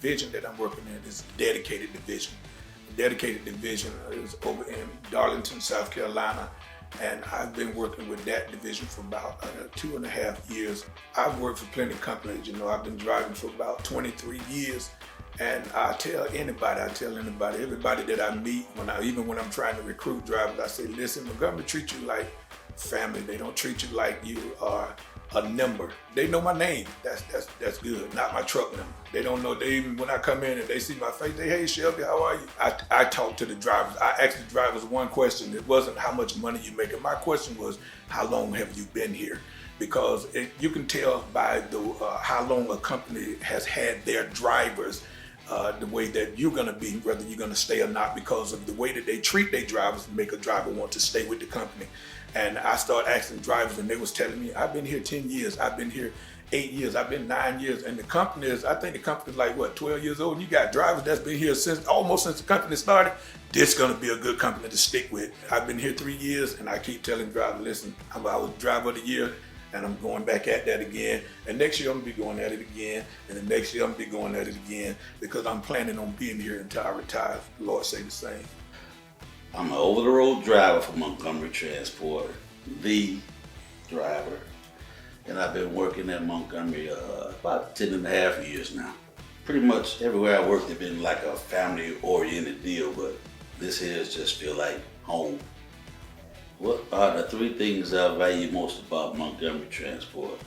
division that I'm working in is dedicated division. The dedicated division is over in Darlington, South Carolina, and I've been working with that division for about 2.5 years. I've worked for plenty of companies. I've been driving for about 23 years, and I tell anybody, everybody that I meet, even when I'm trying to recruit drivers, I say, listen, Montgomery treat you like family. They don't treat you like you are a number. They know my name. That's good. Not my truck number. They don't know. They even when I come in and they see my face, they, hey Shelby, how are you? I talk to the drivers. I asked the drivers one question. It wasn't how much money you making. My question was, how long have you been here? Because you can tell by how long a company has had their drivers. The way that you're going to be, whether you're going to stay or not, because of the way that they treat their drivers, make a driver want to stay with the company. And I started asking drivers, and they was telling me, I've been here 10 years, I've been here 8 years, I've been 9 years, and the company is, I think the company's like, 12 years old, and you got drivers that's been here almost since the company started. This is going to be a good company to stick with. I've been here 3 years, and I keep telling drivers, listen, I was driver of the year, and I'm going back at that again. And next year I'm gonna be going at it again. And the next year I'm gonna be going at it again, because I'm planning on being here until I retire. The Lord say the same. I'm an over-the-road driver for Montgomery Transport, the driver. And I've been working at Montgomery about 10.5 years now. Pretty much everywhere I worked, it's been like a family-oriented deal, but this here just feel like home. What are the 3 things I value most about Montgomery Transport?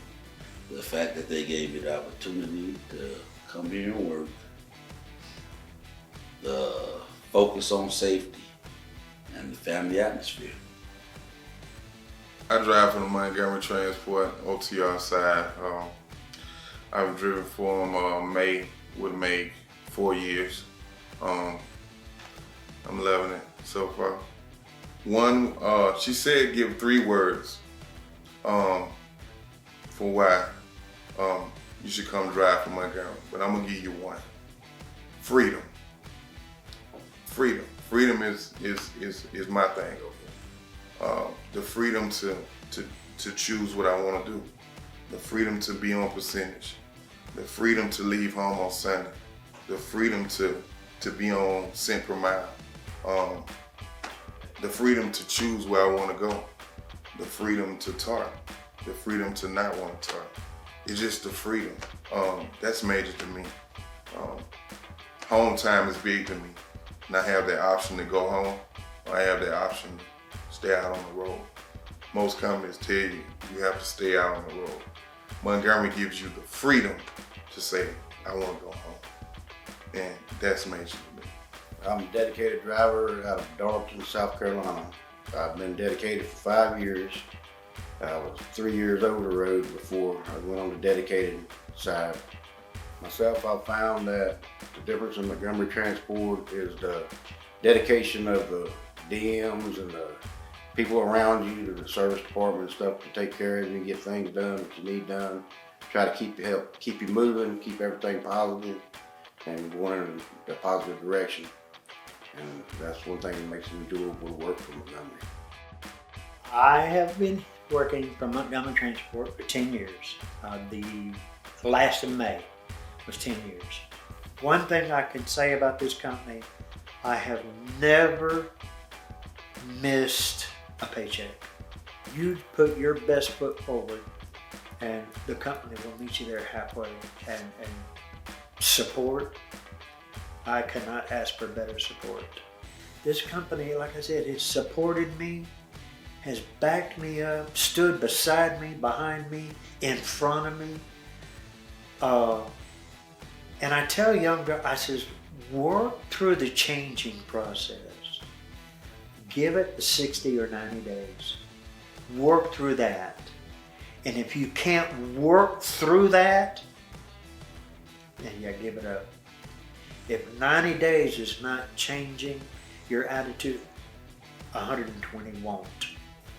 The fact that they gave me the opportunity to come here and work, the focus on safety, and the family atmosphere. I drive for the Montgomery Transport OTR side. I've driven for them would make 4 years. I'm loving it so far. One, she said give 3 words for why you should come drive for Montgomery, but I'm gonna give you one. Freedom. Freedom. Freedom is my thing over here. The freedom to choose what I want to do. The freedom to be on percentage. The freedom to leave home on Sunday. The freedom to be on cent per mile. The freedom to choose where I want to go. The freedom to talk. The freedom to not want to talk. It's just the freedom. That's major to me. Home time is big to me. And I have that option to go home, or I have that option to stay out on the road. Most companies tell you have to stay out on the road. Montgomery gives you the freedom to say, I want to go home. And that's major to me. I'm a dedicated driver out of Darlington, South Carolina. I've been dedicated for 5 years. I was 3 years over the road before I went on the dedicated side. Myself, I've found that the difference in Montgomery Transport is the dedication of the DMs and the people around you, the service department and stuff, to take care of you and get things done that you need done. Try to keep you moving, keep everything positive and going in a positive direction. And that's one thing that makes it doable to work for Montgomery. I have been working for Montgomery Transport for 10 years. The last of May was 10 years. One thing I can say about this company, I have never missed a paycheck. You put your best foot forward and the company will meet you there halfway. And support, I cannot ask for better support. This company, like I said, has supported me, has backed me up, stood beside me, behind me, in front of me. And I tell young girls, I says, work through the changing process. Give it 60 or 90 days. Work through that. And if you can't work through that, then you gotta give it up. If 90 days is not changing your attitude, 120 won't.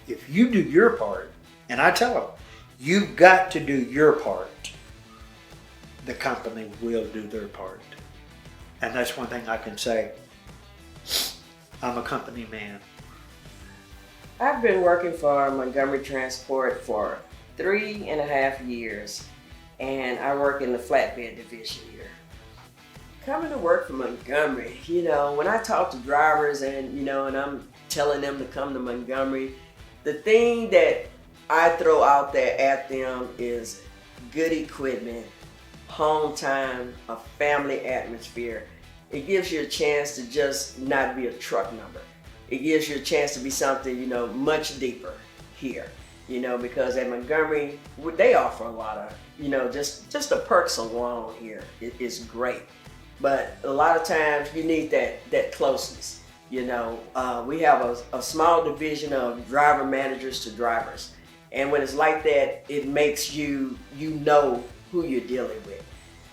If you do your part, and I tell them, you've got to do your part, the company will do their part. And that's one thing I can say. I'm a company man. I've been working for Montgomery Transport for 3.5 years, and I work in the Flatbed division here. Coming to work for Montgomery, when I talk to drivers and I'm telling them to come to Montgomery, the thing that I throw out there at them is good equipment, home time, a family atmosphere. It gives you a chance to just not be a truck number. It gives you a chance to be something, much deeper here, because at Montgomery, they offer a lot of, just the perks alone here is great. But a lot of times you need that closeness. We have a small division of driver managers to drivers. And when it's like that, it makes you know who you're dealing with.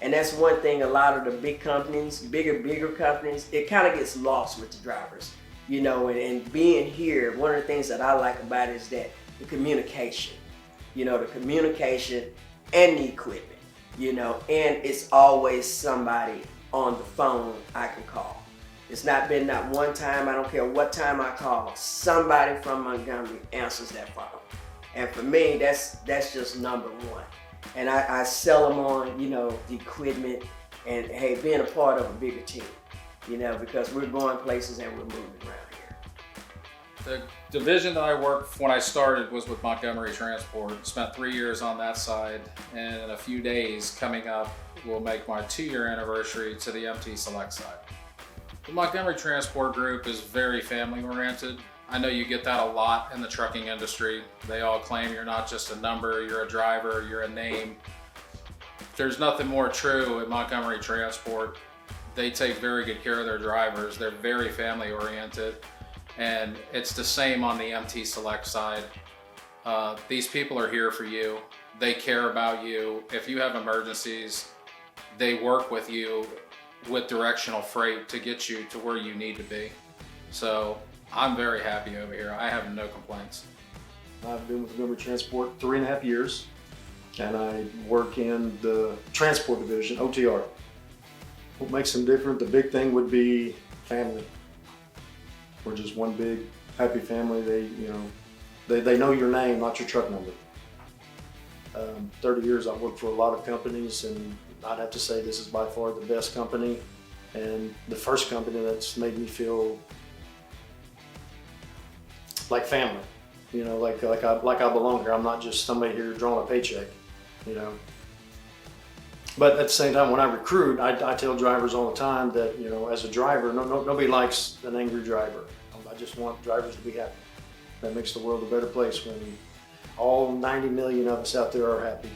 And that's one thing a lot of the big companies, bigger companies, it kind of gets lost with the drivers. And being here, one of the things that I like about it is that the communication. The communication and the equipment, and it's always somebody on the phone I can call. It's not been not one time, I don't care what time I call, somebody from Montgomery answers that phone. And for me, that's just number one. And I sell them on, the equipment and, hey, being a part of a bigger team, because we're going places and we're moving around here. The division that I worked when I started was with Montgomery Transport. Spent 3 years on that side, and in a few days coming up will make my 2-year anniversary to the MT Select side. The Montgomery Transport Group is very family oriented. I know you get that a lot in the trucking industry. They all claim you're not just a number, you're a driver, you're a name. There's nothing more true at Montgomery Transport. They take very good care of their drivers. They're very family oriented. And it's the same on the MT Select side. These people are here for you. They care about you. If you have emergencies, they work with you with directional freight to get you to where you need to be. So I'm very happy over here. I have no complaints. I've been with Montgomery Transport 3.5 years, and I work in the transport division, OTR. What makes them different, the big thing would be family. We're just one big happy family. They know your name, not your truck number. 30 years I've worked for a lot of companies, and I'd have to say this is by far the best company and the first company that's made me feel like family. Like I belong here. I'm not just somebody here drawing a paycheck, But at the same time, when I recruit, I tell drivers all the time that, as a driver, nobody likes an angry driver. I just want drivers to be happy. That makes the world a better place when all 90 million of us out there are happy.